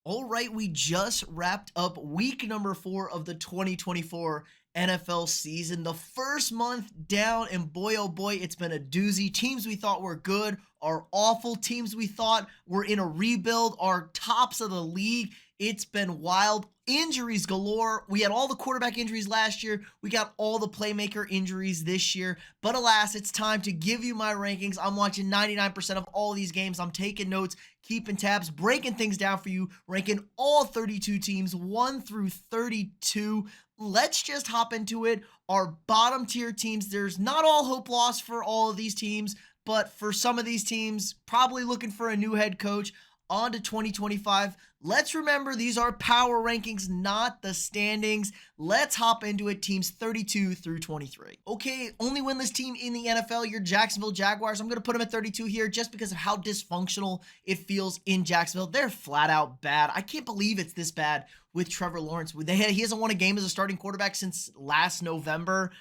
All right, we just wrapped up week number 4 of the 2024 NFL season. The first month down, and boy, oh boy, it's been a doozy. Teams we thought were good are awful. Teams we thought were in a rebuild are tops of the league. It's been wild. Injuries galore. We had all the quarterback injuries last year. We got all the playmaker injuries this year. But alas, it's time to give you my rankings. I'm watching 99% of all these games. I'm taking notes, keeping tabs, breaking things down for you, ranking all 32 teams, 1 through 32. Let's just hop into it. Our bottom tier teams, there's not all hope lost for all of these teams, but for some of these teams, probably looking for a new head coach. On to 2025. Let's remember these are power rankings, not the standings. Let's hop into it. Teams 32 through 23. Okay, only winless team in the NFL, your Jacksonville Jaguars. I'm going to put them at 32 here just because of how dysfunctional it feels in Jacksonville. They're flat out bad. I can't believe it's this bad with Trevor Lawrence. He hasn't won a game as a starting quarterback since last November.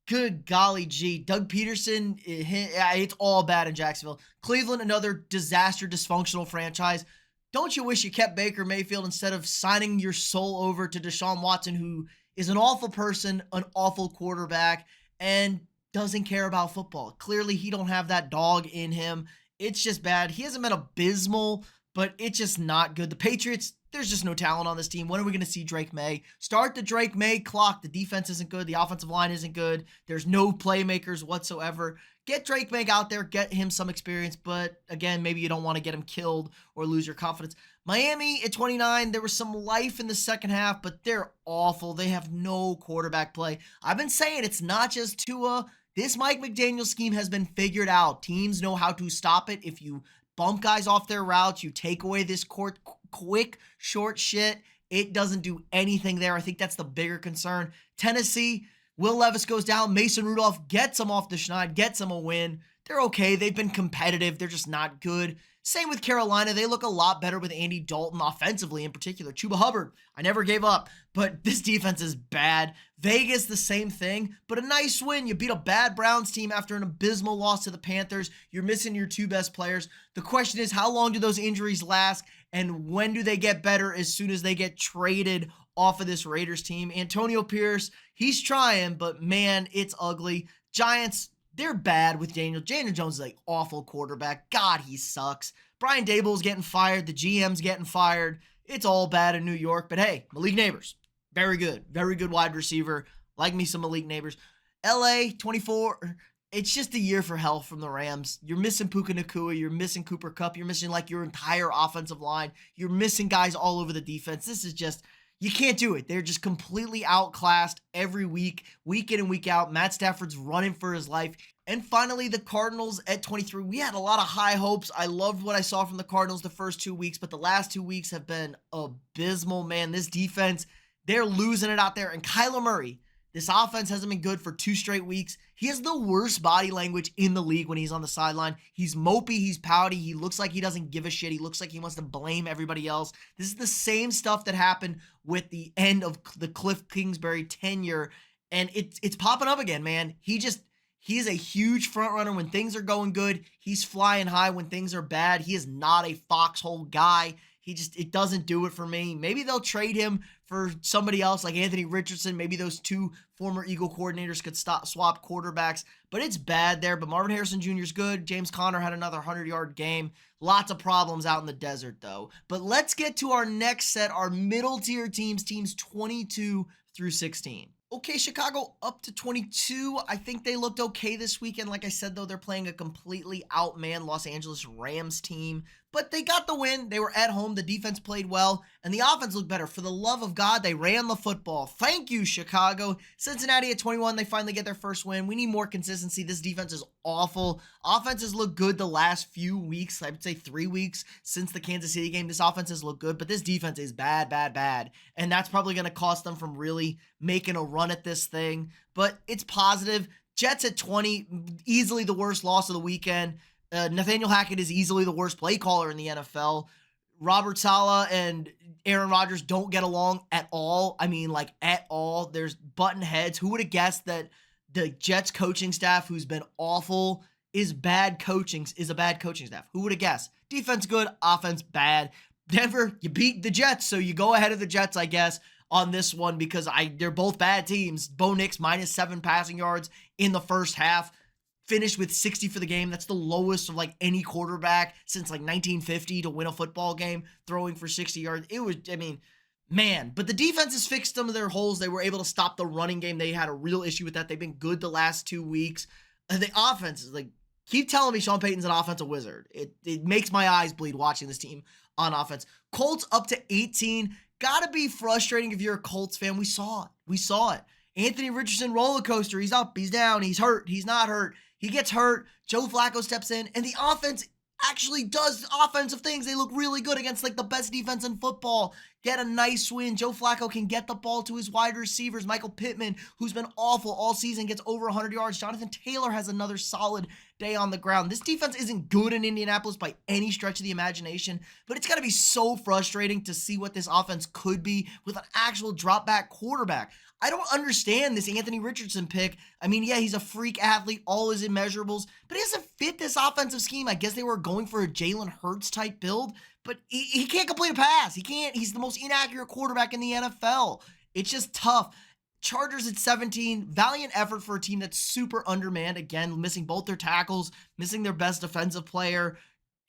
Good golly gee. Doug Peterson, it's all bad in Jacksonville. Cleveland, another disaster, dysfunctional franchise. Don't you wish you kept Baker Mayfield instead of signing your soul over to Deshaun Watson, who is an awful person, an awful quarterback, and doesn't care about football? Clearly, he don't have that dog in him. It's just bad. He hasn't been abysmal, but it's just not good. The Patriots, there's just no talent on this team. When are we going to see Drake May? Start the Drake May clock. The defense isn't good. The offensive line isn't good. There's no playmakers whatsoever. Get Drake May out there. Get him some experience. But again, maybe you don't want to get him killed or lose your confidence. Miami at 29, there was some life in the second half, but they're awful. They have no quarterback play. I've been saying it's not just Tua. This Mike McDaniel scheme has been figured out. Teams know how to stop it. If you bump guys off their routes, you take away this quick, short shit, it doesn't do anything there. I think that's the bigger concern. Tennessee, Will Levis goes down. Mason Rudolph gets them off the schneid, gets them a win. They're okay. They've been competitive. They're just not good. Same with Carolina. They look a lot better with Andy Dalton offensively in particular. Chuba Hubbard, I never gave up, but this defense is bad. Vegas, the same thing, but a nice win. You beat a bad Browns team after an abysmal loss to the Panthers. You're missing your two best players. The question is, how long do those injuries last, and when do they get better as soon as they get traded off of this Raiders team? Antonio Pierce, he's trying, but man, it's ugly. Giants, they're bad with Daniel. Daniel Jones is like awful quarterback. God, he sucks. Brian Dable's getting fired. The GM's getting fired. It's all bad in New York. But hey, Malik Neighbors, very good. Very good wide receiver. Like me some Malik Neighbors. LA, 24. It's just a year for hell from the Rams. You're missing Puka Nacua. You're missing Cooper Kupp. You're missing like your entire offensive line. You're missing guys all over the defense. This is just, you can't do it. They're just completely outclassed every week in and week out. Matt Stafford's running for his life. And finally, the Cardinals at 23. We had a lot of high hopes. I loved what I saw from the Cardinals the first 2 weeks, but the last 2 weeks have been abysmal, man. This defense, they're losing it out there. And Kyler Murray, this offense hasn't been good for 2 straight weeks. He has the worst body language in the league when he's on the sideline. He's mopey, he's pouty, he looks like he doesn't give a shit. He looks like he wants to blame everybody else. This is the same stuff that happened with the end of the Cliff Kingsbury tenure, and it's popping up again, man. He is a huge front runner when things are going good. He's flying high when things are bad. He is not a foxhole guy. It doesn't do it for me. Maybe they'll trade him for somebody else like Anthony Richardson. Maybe those 2 former Eagle coordinators could swap quarterbacks, but it's bad there. But Marvin Harrison Jr. is good. James Conner had another 100-yard game. Lots of problems out in the desert, though. But let's get to our next set, our middle tier teams, teams 22 through 16. Okay, Chicago up to 22. I think they looked okay this weekend. Like I said, though, they're playing a completely outmanned Los Angeles Rams team. But they got the win. They were at home. The defense played well, and the offense looked better. For the love of God, they ran the football. Thank you, Chicago. Cincinnati at 21. They finally get their first win. We need more consistency. This defense is awful. Offenses look good the last few weeks. I would say 3 weeks since the Kansas City game. This offense has looked good, but this defense is bad, bad, bad. And that's probably going to cost them from really making a run at this thing. But it's positive. Jets at 20, easily the worst loss of the weekend. Nathaniel Hackett is easily the worst play caller in the NFL. Robert Saleh and Aaron Rodgers don't get along at all. I mean, like at all. There's button heads. Who would have guessed that the Jets coaching staff, who's been awful, is a bad coaching staff? Who would have guessed? Defense good, offense bad. Denver, you beat the Jets, so you go ahead of the Jets, I guess, on this one because they're both bad teams. Bo Nix -7 passing yards in the first half. Finished with 60 for the game. That's the lowest of like any quarterback since like 1950 to win a football game, throwing for 60 yards. It was, I mean, man. But the defense has fixed some of their holes. They were able to stop the running game. They had a real issue with that. They've been good the last 2 weeks. The offense is like, keep telling me Sean Payton's an offensive wizard. It makes my eyes bleed watching this team on offense. Colts up to 18. Gotta be frustrating if you're a Colts fan. We saw it. We saw it. Anthony Richardson roller coaster. He's up, he's down, he's hurt, he's not hurt. He gets hurt. Joe Flacco steps in, and the offense actually does offensive things. They look really good against like the best defense in football. Get a nice win. Joe Flacco can get the ball to his wide receivers. Michael Pittman, who's been awful all season, gets over 100 yards. Jonathan Taylor has another solid day on the ground. This defense isn't good in Indianapolis by any stretch of the imagination, but it's got to be so frustrating to see what this offense could be with an actual drop back quarterback. I don't understand this Anthony Richardson pick. I mean, yeah, he's a freak athlete, all his immeasurables, but he doesn't fit this offensive scheme. I guess they were going for a Jalen Hurts type build, but he can't complete a pass. He can't. He's the most inaccurate quarterback in the NFL. It's just tough. Chargers at 17. Valiant effort for a team that's super undermanned. Again, missing both their tackles, missing their best defensive player.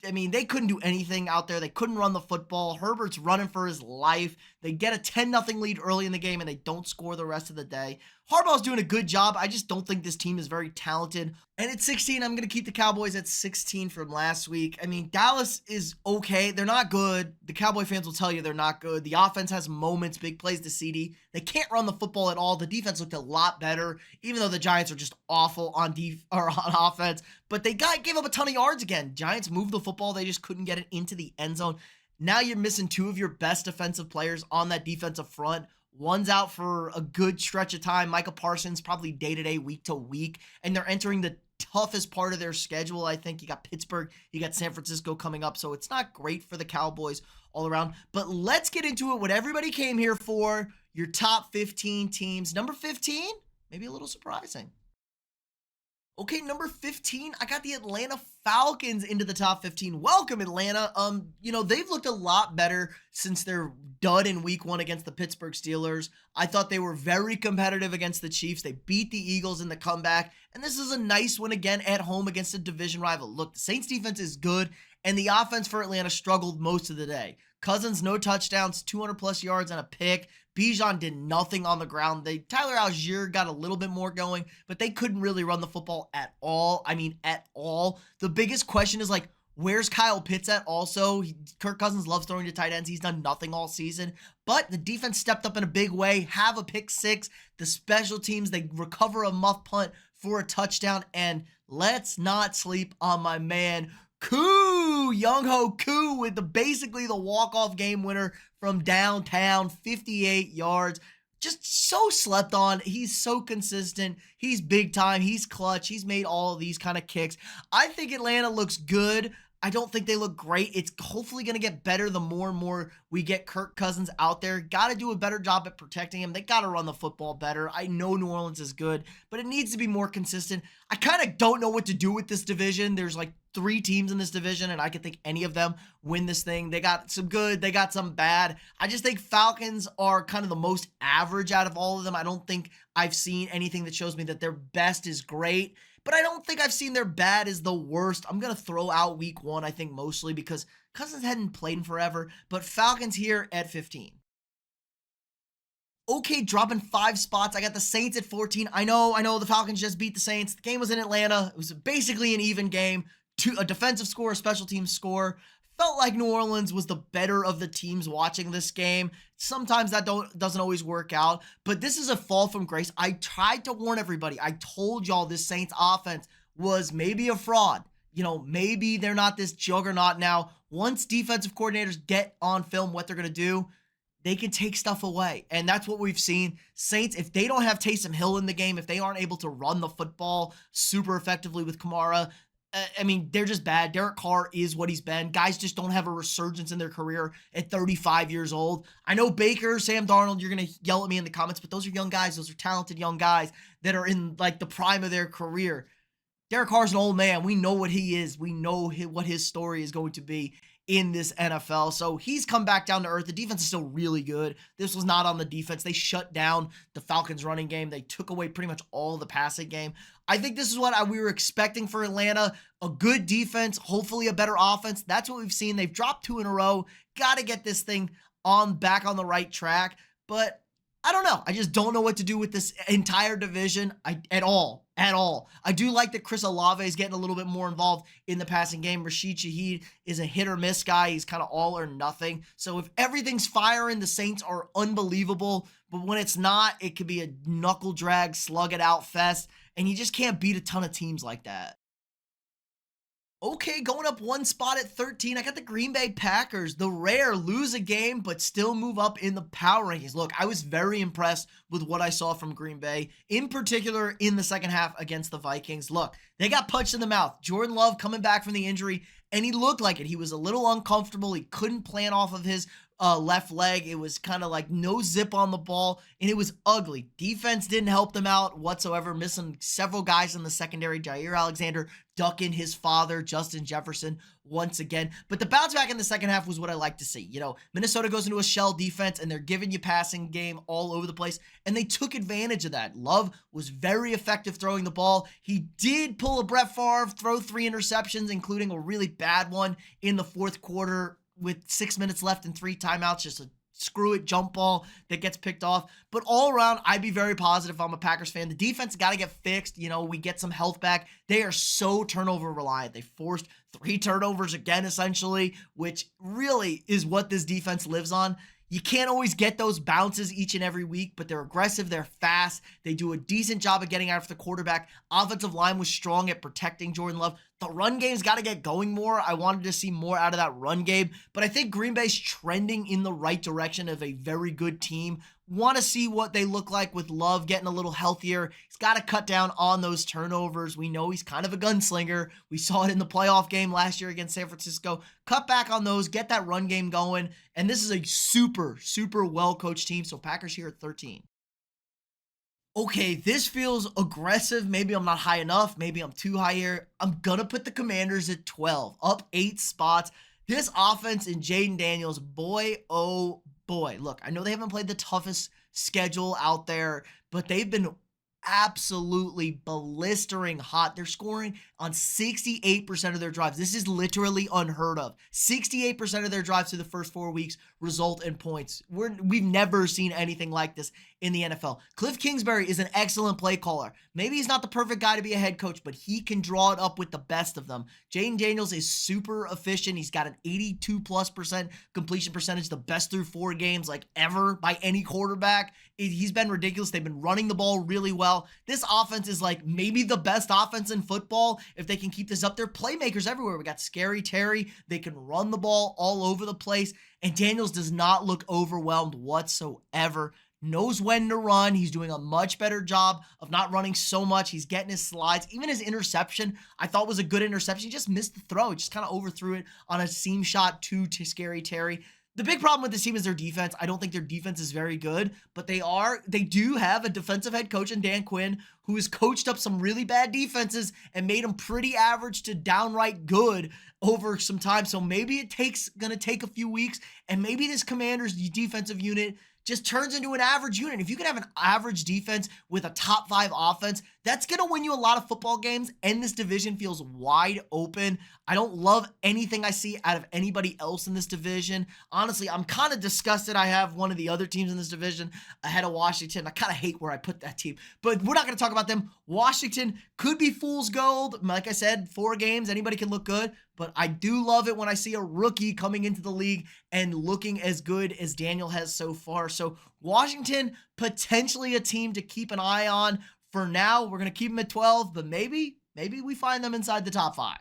I mean, they couldn't do anything out there. They couldn't run the football. Herbert's running for his life. They get a 10-0 lead early in the game, and they don't score the rest of the day. Harbaugh's doing a good job. I just don't think this team is very talented. And at 16, I'm going to keep the Cowboys at 16 from last week. I mean, Dallas is okay. They're not good. The Cowboy fans will tell you they're not good. The offense has moments, big plays to CD. They can't run the football at all. The defense looked a lot better, even though the Giants are just awful on offense. But they gave up a ton of yards again. Giants moved the football. They just couldn't get it into the end zone. Now you're missing two of your best defensive players on that defensive front. One's out for a good stretch of time. Micah Parsons probably day-to-day, week-to-week. And they're entering the toughest part of their schedule, I think. You got Pittsburgh, you got San Francisco coming up. So it's not great for the Cowboys all around. But let's get into it, what everybody came here for. Your top 15 teams. Number 15, maybe a little surprising. Okay, number 15, I got the Atlanta Falcons into the top 15. Welcome, Atlanta. They've looked a lot better since their dud in week 1 against the Pittsburgh Steelers. I thought they were very competitive against the Chiefs. They beat the Eagles in the comeback, and this is a nice win again at home against a division rival. Look, the Saints defense is good, and the offense for Atlanta struggled most of the day. Cousins, no touchdowns, 200-plus yards and a pick. Bijan did nothing on the ground. Tyler Algier got a little bit more going, but they couldn't really run the football at all. I mean, at all. The biggest question is, like, where's Kyle Pitts at also? Kirk Cousins loves throwing to tight ends. He's done nothing all season. But the defense stepped up in a big way, have a pick six. The special teams, they recover a muff punt for a touchdown. And let's not sleep on my man, Young-Ho Koo, with basically the walk-off game winner from downtown, 58 yards. Just so slept on. He's so consistent. He's big time. He's clutch. He's made all of these kind of kicks. I think Atlanta looks good. I don't think they look great. It's hopefully going to get better the more and more we get Kirk Cousins out there. Got to do a better job at protecting him. They got to run the football better. I know New Orleans is good, but it needs to be more consistent. I kind of don't know what to do with this division. There's like 3 teams in this division, and I could think any of them win this thing. They got some good. They got some bad. I just think Falcons are kind of the most average out of all of them. I don't think I've seen anything that shows me that their best is great. But I don't think I've seen their bad is the worst. I'm going to throw out week 1, I think, mostly because Cousins hadn't played in forever. But Falcons here at 15. Okay, dropping 5 spots. I got the Saints at 14. I know the Falcons just beat the Saints. The game was in Atlanta. It was basically an even game. A defensive score, a special teams score. Felt like New Orleans was the better of the teams watching this game. Sometimes that doesn't always work out, but this is a fall from grace. I tried to warn everybody. I told y'all this Saints offense was maybe a fraud. Maybe they're not this juggernaut now. Once defensive coordinators get on film what they're going to do, they can take stuff away. And that's what we've seen. Saints, if they don't have Taysom Hill in the game, if they aren't able to run the football super effectively with Kamara, I mean, they're just bad. Derek Carr is what he's been. Guys just don't have a resurgence in their career at 35 years old. I know Baker, Sam Darnold, you're going to yell at me in the comments, but those are young guys. Those are talented young guys that are in like the prime of their career. Derek Carr's an old man. We know what he is. We know what his story is going to be in this NFL. So he's come back down to earth. The defense is still really good. This was not on the defense. They shut down the Falcons running game. They took away pretty much all the passing game. I think this is what we were expecting for Atlanta. A good defense, hopefully a better offense. That's what we've seen. They've dropped 2 in a row. Got to get this thing back on the right track. But I don't know. I just don't know what to do with this entire division at all. I do like that Chris Olave is getting a little bit more involved in the passing game. Rashid Shaheed is a hit or miss guy. He's kind of all or nothing. So if everything's firing, the Saints are unbelievable. But when it's not, it could be a knuckle drag, slug it out fest. And you just can't beat a ton of teams like that. Okay, going up 1 spot at 13, I got the Green Bay Packers. The rare lose a game, but still move up in the power rankings. Look, I was very impressed with what I saw from Green Bay, in particular in the second half against the Vikings. Look, they got punched in the mouth. Jordan Love coming back from the injury, and he looked like it. He was a little uncomfortable. He couldn't plan off of his left leg. It was kind of like no zip on the ball, and it was ugly. Defense didn't help them out whatsoever, missing several guys in the secondary. Jair Alexander ducking his father, Justin Jefferson, once again. But the bounce back in the second half was what I like to see. You know, Minnesota goes into a shell defense, and they're giving you passing game all over the place, and they took advantage of that. Love was very effective throwing the ball. He did pull a Brett Favre, throw 3 interceptions, including a really bad one in the fourth quarter with 6 minutes left and 3 timeouts, just a screw it jump ball that gets picked off. But all around, I'd be very positive if I'm a Packers fan. The defense got to get fixed. You know, we get some health back. They are so turnover reliant. They forced 3 turnovers again, essentially, which really is what this defense lives on. You can't always get those bounces each and every week, but they're aggressive, they're fast, they do a decent job of getting after the quarterback. Offensive line was strong at protecting Jordan Love. The run game's got to get going more. I wanted to see more out of that run game, but I think Green Bay's trending in the right direction of a very good team. Want to see what they look like with Love getting a little healthier. He's got to cut down on those turnovers. We know he's kind of a gunslinger. We saw it in the playoff game last year against San Francisco. Cut back on those, get that run game going. And this is a super, super well-coached team. So Packers here at 13. Okay, this feels aggressive. Maybe I'm not high enough. Maybe I'm too high here. I'm going to put the Commanders at 12, up 8 spots. This offense in Jaden Daniels, boy, oh boy. Look, I know they haven't played the toughest schedule out there, but they've been absolutely blistering hot. They're scoring on 68% of their drives. This is literally unheard of. 68% of their drives through the first 4 weeks result in points. We've never seen anything like this in the NFL. Cliff Kingsbury is an excellent play caller. Maybe he's not the perfect guy to be a head coach, but he can draw it up with the best of them. Jaden Daniels is super efficient. He's got an 82+% completion percentage, the best through 4 games like ever by any quarterback. He's been ridiculous. They've been running the ball really well. This offense is like maybe the best offense in football if they can keep this up. They're playmakers everywhere. We got Scary Terry. They can run the ball all over the place. And Daniels does not look overwhelmed whatsoever. Knows when to run. He's doing a much better job of not running so much. He's getting his slides. Even his interception, I thought was a good interception. He just missed the throw. He just kind of overthrew it on a seam shot to Scary Terry. The big problem with this team is their defense. I don't think their defense is very good, but they do have a defensive head coach in Dan Quinn who has coached up some really bad defenses and made them pretty average to downright good over some time. So maybe gonna take a few weeks, and maybe this Commanders defensive unit just turns into an average unit. If you can have an average defense with a top 5 offense, that's going to win you a lot of football games, and this division feels wide open. I don't love anything I see out of anybody else in this division. Honestly, I'm kind of disgusted I have one of the other teams in this division ahead of Washington. I kind of hate where I put that team, but we're not going to talk about them. Washington could be fool's gold. Like I said, 4 games, anybody can look good, but I do love it when I see a rookie coming into the league and looking as good as Daniel has so far. So Washington, potentially a team to keep an eye on. For now, we're going to keep them at 12, but maybe we find them inside the top 5.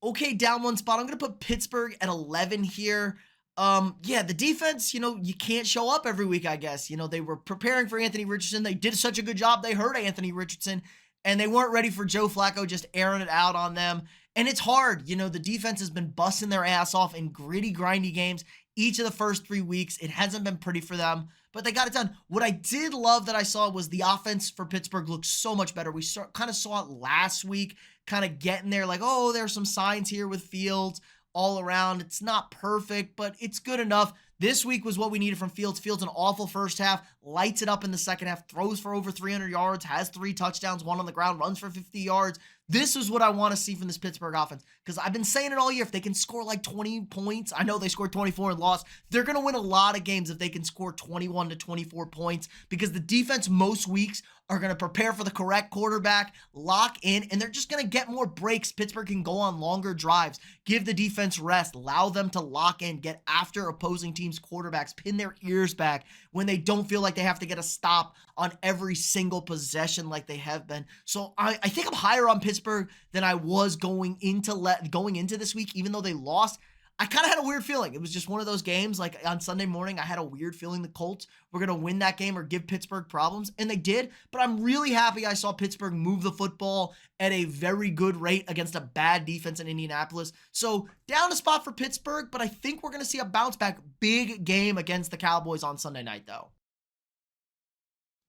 Okay, down 1 spot. I'm going to put Pittsburgh at 11 here. Yeah, the defense, you can't show up every week, I guess. They were preparing for Anthony Richardson. They did such a good job. They hurt Anthony Richardson, and they weren't ready for Joe Flacco just airing it out on them. And it's hard. The defense has been busting their ass off in gritty, grindy games each of the first 3 weeks. It hasn't been pretty for them, but they got it done. What I did love that I saw was the offense for Pittsburgh looked so much better. We kind of saw it last week, kind of getting there, like, oh, there's some signs here with Fields. all around. It's not perfect, but it's good enough. This week was what we needed from Fields. Fields an awful first half, lights it up in the second half, throws for over 300 yards, has 3 touchdowns, 1 on the ground, runs for 50 yards. This is what I want to see from this Pittsburgh offense, because I've been saying it all year. If they can score like 20 points, I know they scored 24 and lost. They're going to win a lot of games if they can score 21 to 24 points, because the defense most weeks are going to prepare for the correct quarterback, lock in, and they're just going to get more breaks. Pittsburgh can go on longer drives, give the defense rest, allow them to lock in, get after opposing teams' quarterbacks, pin their ears back when they don't feel like they have to get a stop on every single possession like they have been. So I think I'm higher on Pittsburgh than I was going into this week, even though they lost. I kind of had a weird feeling. It was just one of those games, like on Sunday morning, I had a weird feeling the Colts were going to win that game or give Pittsburgh problems, and they did. But I'm really happy I saw Pittsburgh move the football at a very good rate against a bad defense in Indianapolis. So down a spot for Pittsburgh, but I think we're going to see a bounce back big game against the Cowboys on Sunday night, though.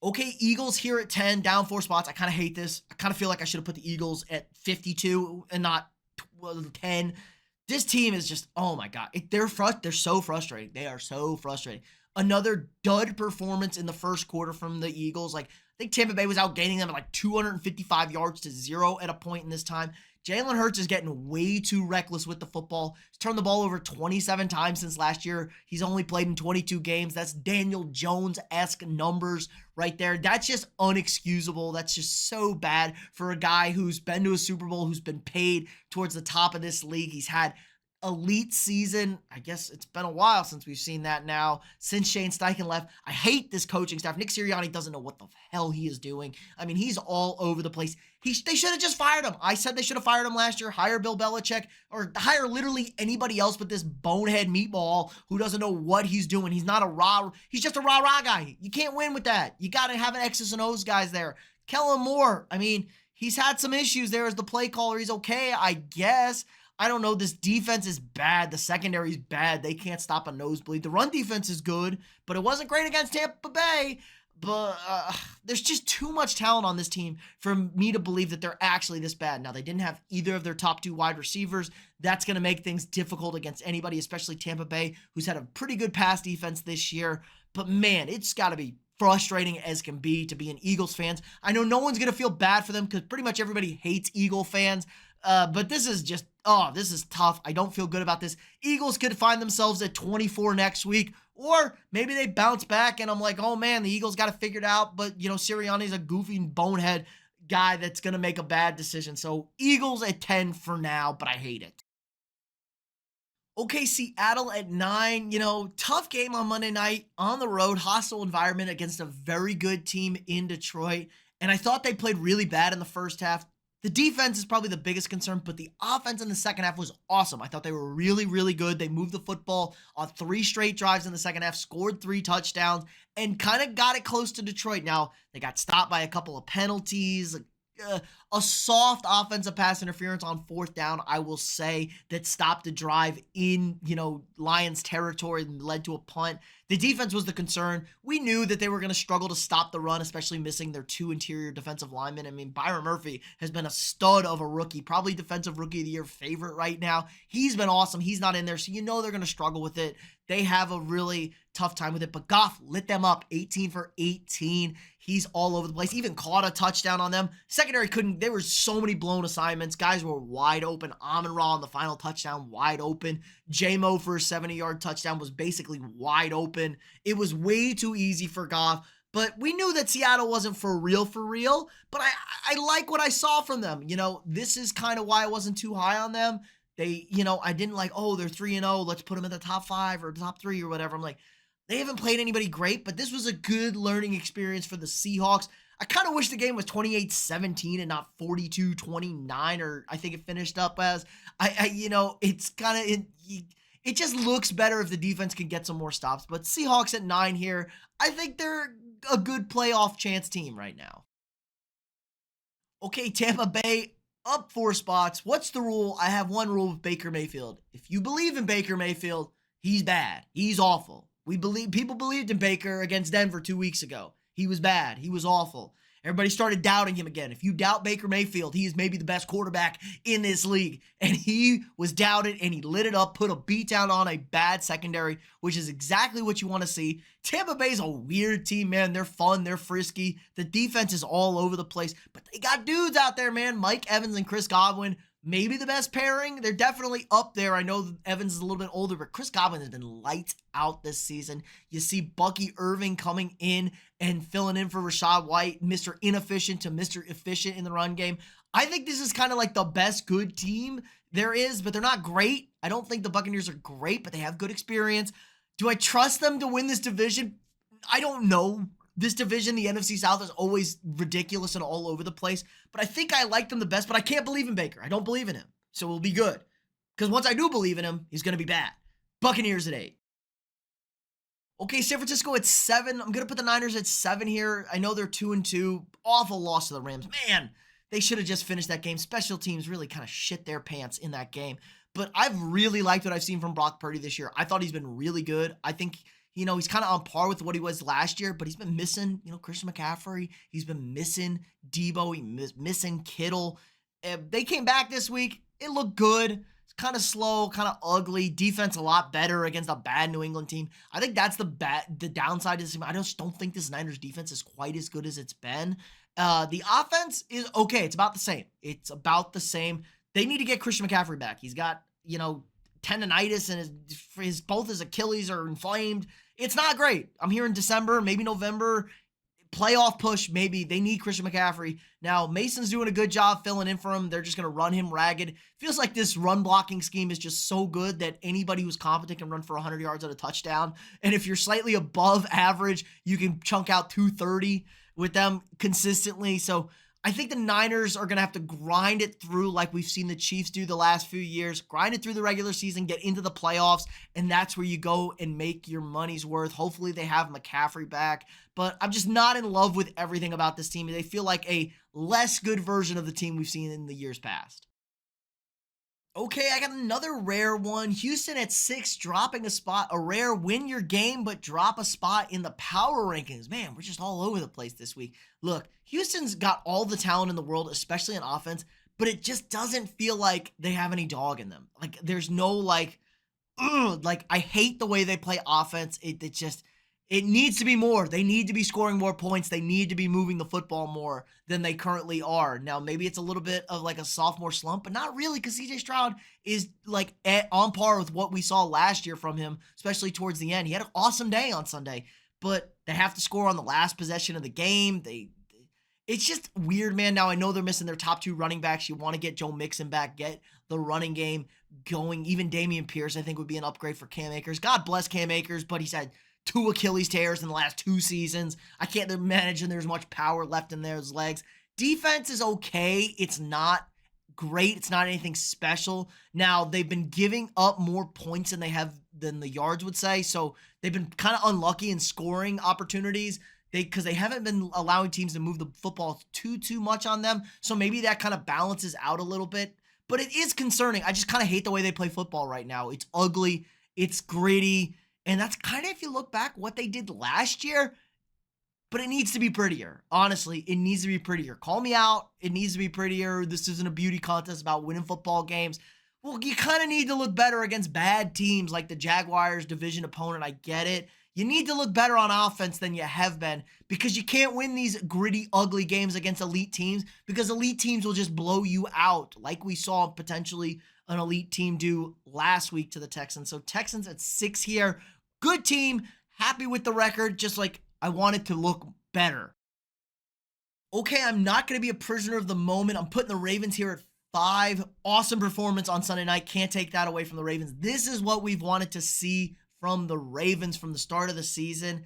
Okay, Eagles here at 10, down 4 spots. I kind of hate this. I kind of feel like I should have put the Eagles at 52 and not 10. This team is just, oh my God. They're so frustrating. They are so frustrating. Another dud performance in the first quarter from the Eagles. Like, I think Tampa Bay was outgaining them at like 255 yards to 0 at a point in this time. Jalen Hurts is getting way too reckless with the football. He's turned the ball over 27 times since last year. He's only played in 22 games. That's Daniel Jones-esque numbers right there. That's just unexcusable. That's just so bad for a guy who's been to a Super Bowl, who's been paid towards the top of this league. He's had elite season. I guess it's been a while since we've seen that now, since Shane Steichen left. I hate this coaching staff. Nick Sirianni doesn't know what the hell he is doing. I mean, he's all over the place. They should have just fired him. I said they should have fired him last year. Hire Bill Belichick, or hire literally anybody else but this bonehead meatball who doesn't know what he's doing. He's just a rah-rah guy. You can't win with that. You got to have an X's and O's guys there. Kellen Moore, I mean, he's had some issues there as the play caller. He's okay, I guess. I don't know. This defense is bad. The secondary is bad. They can't stop a nosebleed. The run defense is good, but it wasn't great against Tampa Bay. But there's just too much talent on this team for me to believe that they're actually this bad. Now, they didn't have either of their top 2 wide receivers. That's going to make things difficult against anybody, especially Tampa Bay, who's had a pretty good pass defense this year. But man, it's got to be frustrating as can be to be an Eagles fans. I know no one's going to feel bad for them because pretty much everybody hates Eagle fans. But this is just, this is tough. I don't feel good about this. Eagles could find themselves at 24 next week, or maybe they bounce back and I'm like, oh man, the Eagles got it figured out. But, Sirianni's a goofy bonehead guy that's going to make a bad decision. So Eagles at 10 for now, but I hate it. Okay, Seattle at 9. Tough game on Monday night on the road, hostile environment against a very good team in Detroit. And I thought they played really bad in the first half. The defense is probably the biggest concern, but the offense in the second half was awesome. I thought they were really, really good. They moved the football on 3 straight drives in the second half, scored 3 touchdowns, and kind of got it close to Detroit. Now, they got stopped by a couple of penalties, a soft offensive pass interference on 4th down, I will say, that stopped the drive in, Lions territory and led to a punt. The defense was the concern. We knew that they were going to struggle to stop the run, especially missing their 2 interior defensive linemen. I mean, Byron Murphy has been a stud of a rookie, probably defensive rookie of the year favorite right now. He's been awesome. He's not in there, so they're going to struggle with it. They have a really tough time with it, but Goff lit them up 18 for 18. He's all over the place. Even caught a touchdown on them. Secondary couldn't. There were so many blown assignments. Guys were wide open. Amon-Ra on the final touchdown, wide open. J-Mo for a 70-yard touchdown was basically wide open. It was way too easy for Goff. But we knew that Seattle wasn't for real, but I like what I saw from them. This is kind of why I wasn't too high on them. They, I didn't like, they're 3-0. Let's put them in the top 5 or top 3 or whatever. I'm like, they haven't played anybody great, but this was a good learning experience for the Seahawks. I kind of wish the game was 28-17 and not 42-29, or I think it finished up as. It's kind of it just looks better if the defense can get some more stops. But Seahawks at 9 here, I think they're a good playoff chance team right now. Okay, Tampa Bay up 4 spots. What's the rule? I have one rule with Baker Mayfield. If you believe in Baker Mayfield, he's bad. He's awful. People believed in Baker against Denver 2 weeks ago. He was bad. He was awful. Everybody started doubting him again. If you doubt Baker Mayfield, he is maybe the best quarterback in this league. And he was doubted, and he lit it up, put a beat down on a bad secondary, which is exactly what you want to see. Tampa Bay's a weird team, man. They're fun. They're frisky. The defense is all over the place. But they got dudes out there, man. Mike Evans and Chris Godwin, maybe the best pairing. They're definitely up there. I know Evans is a little bit older, but Chris Godwin has been lights out this season. You see Bucky Irving coming in and filling in for Rachaad White, Mr. Inefficient to Mr. Efficient in the run game. I think this is kind of like the best good team there is, but they're not great. I don't think the Buccaneers are great, but they have good experience. Do I trust them to win this division? I don't know. This division, the NFC South, is always ridiculous and all over the place. But I think I like them the best, but I can't believe in Baker. I don't believe in him. So we'll be good. Because once I do believe in him, he's going to be bad. Buccaneers at 8. Okay, San Francisco at 7. I'm going to put the Niners at 7 here. I know they're 2-2. Awful loss to the Rams. Man, they should have just finished that game. Special teams really kind of shit their pants in that game. But I've really liked what I've seen from Brock Purdy this year. I thought he's been really good. I think, he's kind of on par with what he was last year, but he's been missing, Christian McCaffrey. He's been missing Debo. He's missing Kittle. They came back this week. It looked good. It's kind of slow, kind of ugly. Defense a lot better against a bad New England team. I think that's the downside of this team. I just don't think this Niners defense is quite as good as it's been. The offense is okay. It's about the same. They need to get Christian McCaffrey back. He's got, tendonitis and both his Achilles are inflamed. It's not great. I'm here in December, maybe November. Playoff push, maybe. They need Christian McCaffrey. Now, Mason's doing a good job filling in for him. They're just going to run him ragged. Feels like this run blocking scheme is just so good that anybody who's competent can run for 100 yards at a touchdown. And if you're slightly above average, you can chunk out 230 with them consistently. So I think the Niners are going to have to grind it through like we've seen the Chiefs do the last few years. Grind it through the regular season, get into the playoffs, and that's where you go and make your money's worth. Hopefully they have McCaffrey back, but I'm just not in love with everything about this team. They feel like a less good version of the team we've seen in the years past. Okay, I got another rare one. Houston at 6, dropping a spot. A rare win your game, but drop a spot in the power rankings. Man, we're just all over the place this week. Look, Houston's got all the talent in the world, especially on offense, but it just doesn't feel like they have any dog in them. Like, there's no, I hate the way they play offense. It needs to be more. They need to be scoring more points. They need to be moving the football more than they currently are. Now, maybe it's a little bit of like a sophomore slump, but not really, because CJ Stroud is on par with what we saw last year from him, especially towards the end. He had an awesome day on Sunday, but they have to score on the last possession of the game. It's just weird, man. Now, I know they're missing their top 2 running backs. You want to get Joe Mixon back, get the running game going. Even Dameon Pierce, I think, would be an upgrade for Cam Akers. God bless Cam Akers, but he's had 2 Achilles tears in the last 2 seasons. I can't imagine there's much power left in those legs. Defense is okay. It's not great. It's not anything special. Now, they've been giving up more points than the yards would say, so they've been kind of unlucky in scoring opportunities because they haven't been allowing teams to move the football too much on them, so maybe that kind of balances out a little bit. But it is concerning. I just kind of hate the way they play football right now. It's ugly. It's gritty. And that's kind of, if you look back, what they did last year. But it needs to be prettier. Honestly, it needs to be prettier. Call me out. It needs to be prettier. This isn't a beauty contest about winning football games. Well, you kind of need to look better against bad teams like the Jaguars, division opponent. I get it. You need to look better on offense than you have been, because you can't win these gritty, ugly games against elite teams, because elite teams will just blow you out, like we saw potentially an elite team do last week to the Texans. So Texans at 6 here. Good team, happy with the record, just like I want it to look better. Okay, I'm not going to be a prisoner of the moment. I'm putting the Ravens here at 5. Awesome performance on Sunday night. Can't take that away from the Ravens. This is what we've wanted to see from the Ravens from the start of the season.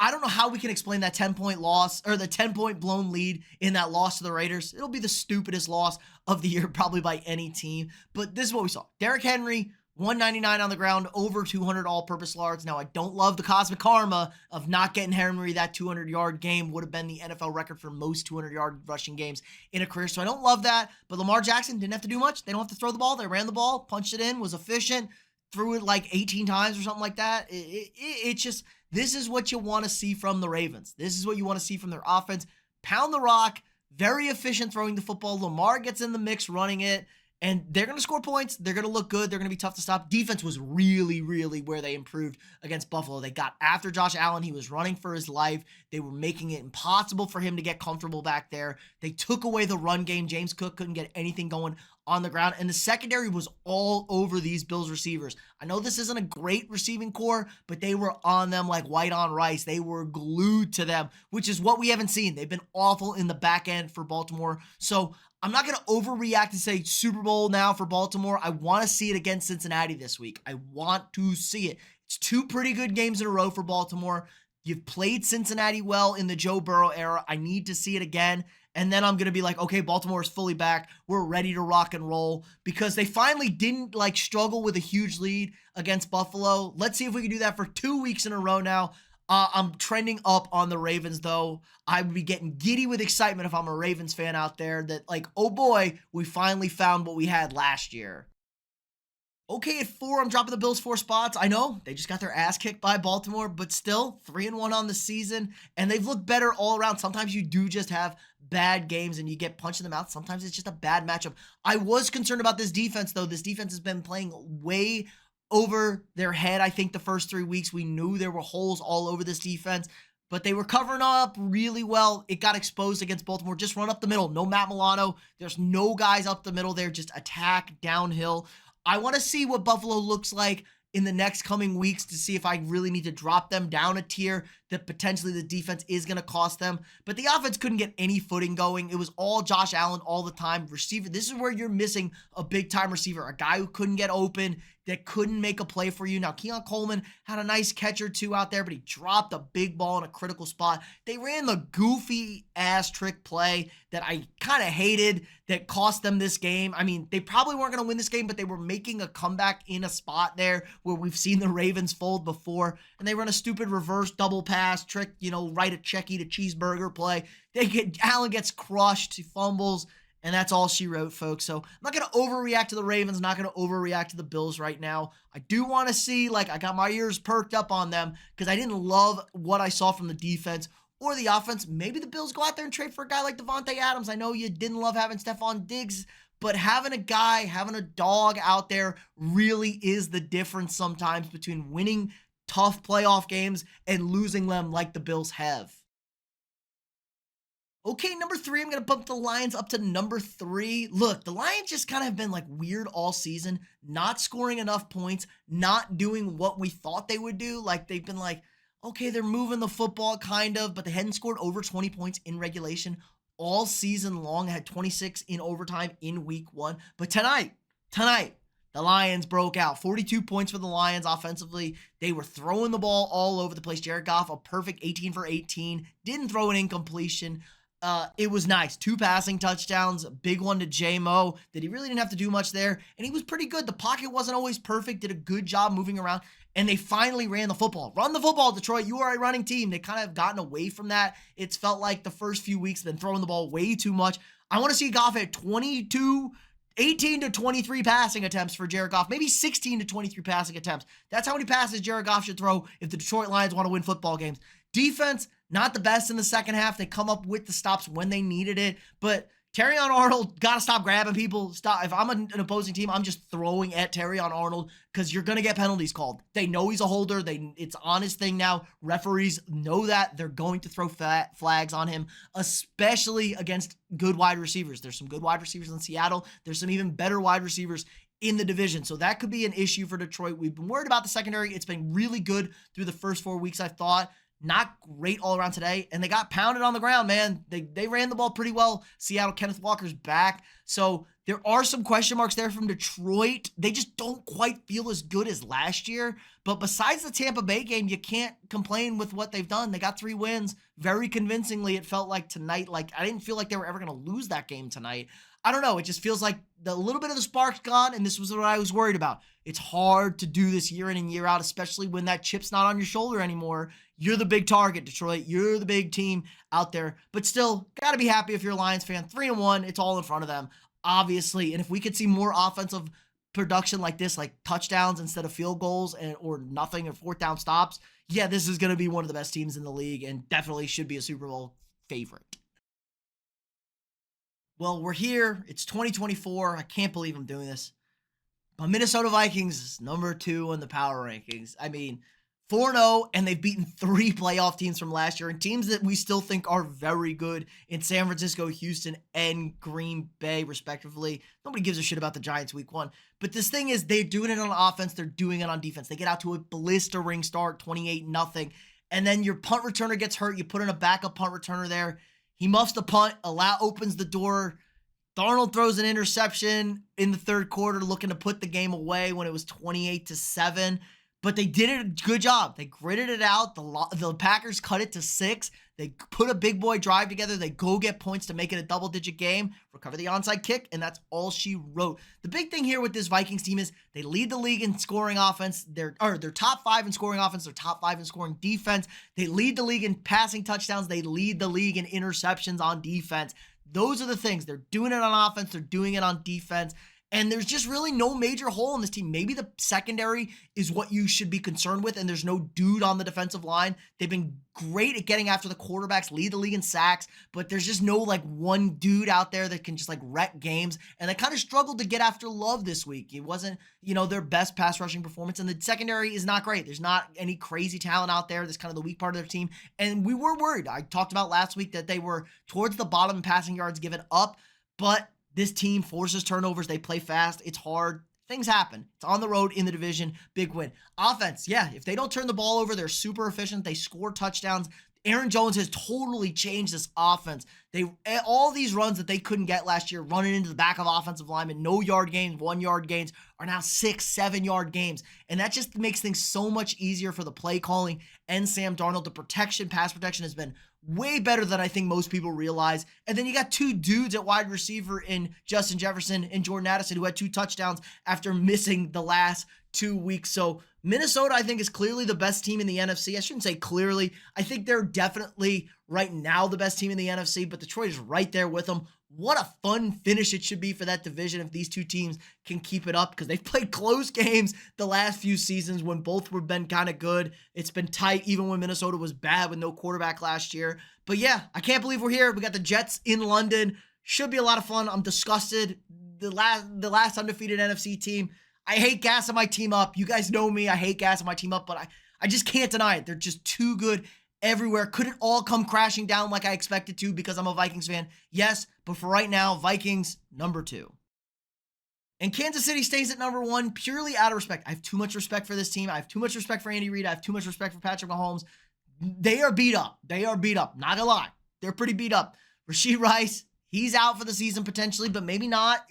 I don't know how we can explain that 10-point loss, or the 10-point blown lead in that loss to the Raiders. It'll be the stupidest loss of the year probably by any team. But this is what we saw. Derrick Henry, 199 on the ground, over 200 all-purpose yards. Now, I don't love the cosmic karma of not getting Henry. That 200-yard game would have been the NFL record for most 200-yard rushing games in a career, so I don't love that. But Lamar Jackson didn't have to do much. They don't have to throw the ball. They ran the ball, punched it in, was efficient, threw it like 18 times or something like that. It's just, this is what you want to see from the Ravens. This is what you want to see from their offense. pound the rock, very efficient throwing the football. Lamar gets in the mix running it, and they're going to score points. They're going to look good. They're going to be tough to stop. Defense was really, really where they improved against Buffalo. They got after Josh Allen. He was running for his life. They were making it impossible for him to get comfortable back there. They took away the run game. James Cook couldn't get anything going on the ground, and the secondary was all over these Bills receivers. I know this isn't a great receiving core, but they were on them like white on rice. They were glued to them, which is what we haven't seen. They've been awful in the back end for Baltimore. So I'm not going to overreact and say Super Bowl now for Baltimore. I want to see it against Cincinnati this week. I want to see it. It's two pretty good games in a row for Baltimore. You've played Cincinnati well in the Joe Burrow era. I need to see it again. And then I'm going to be like, okay, Baltimore is fully back. We're ready to rock and roll, because they finally didn't like struggle with a huge lead against Buffalo. Let's see if we can do that for 2 weeks in a row now. I'm trending up on the Ravens, though. I would be getting giddy with excitement if I'm a Ravens fan out there that like, oh boy, we finally found what we had last year. Okay, at 4, I'm dropping the Bills 4 spots. I know they just got their ass kicked by Baltimore, but still 3-1 on the season, and they've looked better all around. Sometimes you do just have bad games and you get punched in the mouth. Sometimes it's just a bad matchup. I was concerned about this defense, though. This defense has been playing way over their head. I think the first 3 weeks we knew there were holes all over this defense, but they were covering up really well. It got exposed against Baltimore. Just run up the middle. No Matt Milano. There's no guys up the middle there. Just attack downhill. I want to see what Buffalo looks like in the next coming weeks to see if I really need to drop them down a tier that potentially the defense is going to cost them. But the offense couldn't get any footing going. It was all Josh Allen all the time. Receiver, this is where you're missing a big-time receiver, a guy who couldn't get open, that couldn't make a play for you. Now, Keon Coleman had a nice catch or two out there, but he dropped a big ball in a critical spot. They ran the goofy-ass trick play that I kind of hated that cost them this game. I mean, they probably weren't going to win this game, but they were making a comeback in a spot there where we've seen the Ravens fold before, and they run a stupid reverse double pass trick, right at Checky to cheeseburger play. Allen gets crushed, he fumbles, and that's all she wrote, folks. So I'm not going to overreact to the Ravens, not going to overreact to the Bills right now. I do want to see, I got my ears perked up on them because I didn't love what I saw from the defense or the offense. Maybe the Bills go out there and trade for a guy like Devontae Adams. I know you didn't love having Stephon Diggs, but having a dog out there really is the difference sometimes between winning tough playoff games and losing them like the Bills have. Okay, number 3, I'm going to bump the Lions up to number 3. Look, the Lions just kind of have been weird all season, not scoring enough points, not doing what we thought they would do. They've been okay, they're moving the football kind of, but they hadn't scored over 20 points in regulation all season long. Had 26 in overtime in week 1. But tonight, the Lions broke out. 42 points for the Lions offensively. They were throwing the ball all over the place. Jared Goff, a perfect 18 for 18. Didn't throw an incompletion. It was nice. 2 passing touchdowns, a big one to J-Mo that he really didn't have to do much there. And he was pretty good. The pocket wasn't always perfect. Did a good job moving around. And they finally ran the football. Run the football, Detroit. You are a running team. They kind of have gotten away from that. It's felt like the first few weeks been throwing the ball way too much. I want to see Goff at 18 to 23 passing attempts for Jared Goff. Maybe 16 to 23 passing attempts. That's how many passes Jared Goff should throw if the Detroit Lions want to win football games. Defense, not the best in the second half. They come up with the stops when they needed it. But Terrion Arnold, got to stop grabbing people. Stop. If I'm an opposing team, I'm just throwing at Terrion Arnold because you're going to get penalties called. They know he's a holder. It's on his thing now. Referees know that. They're going to throw flags on him, especially against good wide receivers. There's some good wide receivers in Seattle. There's some even better wide receivers in the division. So that could be an issue for Detroit. We've been worried about the secondary. It's been really good through the first 4 weeks, I thought. Not great all around today, and they got pounded on the ground, man. They ran the ball pretty well. Seattle, Kenneth Walker's back. So there are some question marks there from Detroit. They just don't quite feel as good as last year. But besides the Tampa Bay game, you can't complain with what they've done. They got 3 wins very convincingly. It felt like tonight, I didn't feel like they were ever going to lose that game tonight. I don't know. It just feels like a little bit of the spark's gone, and this was what I was worried about. It's hard to do this year in and year out, especially when that chip's not on your shoulder anymore. You're the big target, Detroit. You're the big team out there. But still, got to be happy if you're a Lions fan. 3-1, it's all in front of them, obviously. And if we could see more offensive production like this, like touchdowns instead of field goals or nothing or 4th down stops, yeah, this is going to be one of the best teams in the league and definitely should be a Super Bowl favorite. Well, we're here. It's 2024. I can't believe I'm doing this. My Minnesota Vikings is number 2 in the power rankings. I mean, 4-0, and they've beaten 3 playoff teams from last year, and teams that we still think are very good in San Francisco, Houston, and Green Bay, respectively. Nobody gives a shit about the Giants week 1. But this thing is, they're doing it on offense. They're doing it on defense. They get out to a blistering start, 28-0. And then your punt returner gets hurt. You put in a backup punt returner there. He muffs the punt, opens the door. Darnold throws an interception in the third quarter, looking to put the game away when it was 28-7. But they did a good job. They gritted it out. The Packers cut it to 6. They put a big boy drive together. They go get points to make it a double-digit game, recover the onside kick, and that's all she wrote. The big thing here with this Vikings team is they lead the league in scoring offense. They're top 5 in scoring offense. They're top 5 in scoring defense. They lead the league in passing touchdowns. They lead the league in interceptions on defense. Those are the things. They're doing it on offense. They're doing it on defense. And there's just really no major hole in this team. Maybe the secondary is what you should be concerned with, and there's no dude on the defensive line. They've been great at getting after the quarterbacks, lead the league in sacks, but there's just no one dude out there that can just wreck games. And they kind of struggled to get after Love this week. It wasn't, their best pass rushing performance, and the secondary is not great. There's not any crazy talent out there. That's kind of the weak part of their team. And we were worried. I talked about last week that they were towards the bottom in passing yards given up, but this team forces turnovers. They play fast. It's hard. Things happen. It's on the road in the division. Big win. Offense, yeah, if they don't turn the ball over, they're super efficient. They score touchdowns. Aaron Jones has totally changed this offense. All these runs that they couldn't get last year, running into the back of offensive linemen, no yard gains, 1 yard gains, are now 6, 7 yard games. And that just makes things so much easier for the play calling and Sam Darnold. The pass protection has been way better than I think most people realize. And then you got 2 dudes at wide receiver in Justin Jefferson and Jordan Addison, who had 2 touchdowns after missing the last 2 weeks. So Minnesota, I think, is clearly the best team in the NFC. I shouldn't say clearly. I think they're definitely right now the best team in the NFC, but Detroit is right there with them. What a fun finish it should be for that division if these 2 teams can keep it up, because they've played close games the last few seasons when both have been kind of good. It's been tight even when Minnesota was bad with no quarterback last year. But yeah, I can't believe we're here. We got the Jets in London. Should be a lot of fun. I'm disgusted. The last undefeated NFC team. I hate gassing my team up. You guys know me. I hate gassing my team up, but I just can't deny it. They're just too good everywhere. Could it all come crashing down like I expected to because I'm a Vikings fan? Yes, but for right now, Vikings number 2. And Kansas City stays at number 1 purely out of respect. I have too much respect for this team. I have too much respect for Andy Reid. I have too much respect for Patrick Mahomes. They are beat up. Not gonna lie. They're pretty beat up. Rashee Rice, he's out for the season potentially, but maybe not.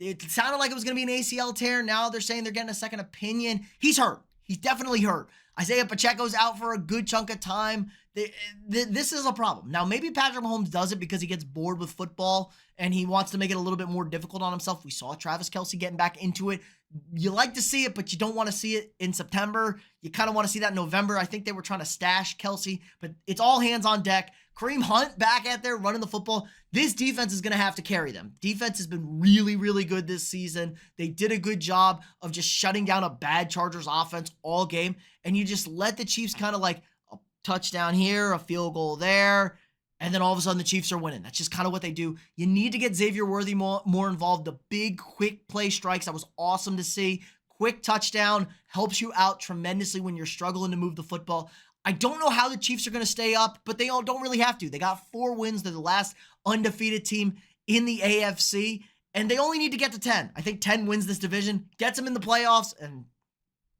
It sounded like it was going to be an ACL tear. Now they're saying they're getting a second opinion. He's hurt. He's definitely hurt. Isaiah Pacheco's out for a good chunk of time. This is a problem. Now, maybe Patrick Mahomes does it because he gets bored with football and he wants to make it a little bit more difficult on himself. We saw Travis Kelce getting back into it. You like to see it, but you don't want to see it in September. You kind of want to see that in November. I think they were trying to stash Kelce, but it's all hands on deck. Kareem Hunt back out there running the football. This defense is going to have to carry them. Defense has been really, really good this season. They did a good job of just shutting down a bad Chargers offense all game, and you just let the Chiefs kind of a touchdown here, a field goal there, and then all of a sudden the Chiefs are winning. That's just kind of what they do. You need to get Xavier Worthy more involved. The big, quick play strikes, that was awesome to see. Quick touchdown helps you out tremendously when you're struggling to move the football. I don't know how the Chiefs are going to stay up, but they all don't really have to. They got 4 wins. They're the last undefeated team in the AFC, and they only need to get to 10. I think 10 wins this division, gets them in the playoffs, and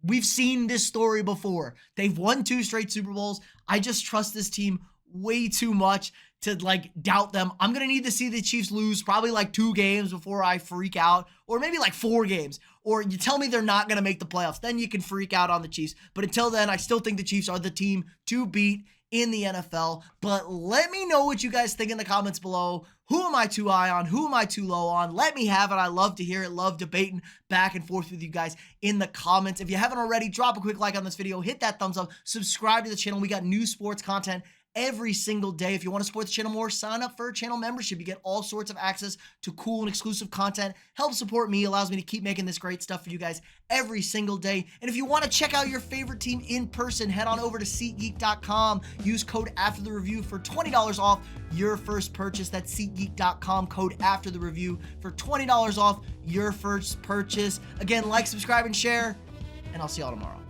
we've seen this story before. They've won 2 straight Super Bowls. I just trust this team way too much to doubt them. I'm going to need to see the Chiefs lose probably 2 games before I freak out, or maybe 4 games. Or you tell me they're not going to make the playoffs, then you can freak out on the Chiefs. But until then, I still think the Chiefs are the team to beat in the NFL. But let me know what you guys think in the comments below. Who am I too high on? Who am I too low on? Let me have it. I love to hear it. Love debating back and forth with you guys in the comments. If you haven't already, drop a quick like on this video. Hit that thumbs up. Subscribe to the channel. We got new sports content every single day. If you want to support the channel more, sign up for a channel membership. You get all sorts of access to cool and exclusive content. Help support me, allows me to keep making this great stuff for you guys every single day. And if you want to check out your favorite team in person, head on over to SeatGeek.com. Use code AfterTheReview for $20 off your first purchase. That's SeatGeek.com, code AfterTheReview for $20 off your first purchase. Again, like, subscribe, and share, and I'll see y'all tomorrow.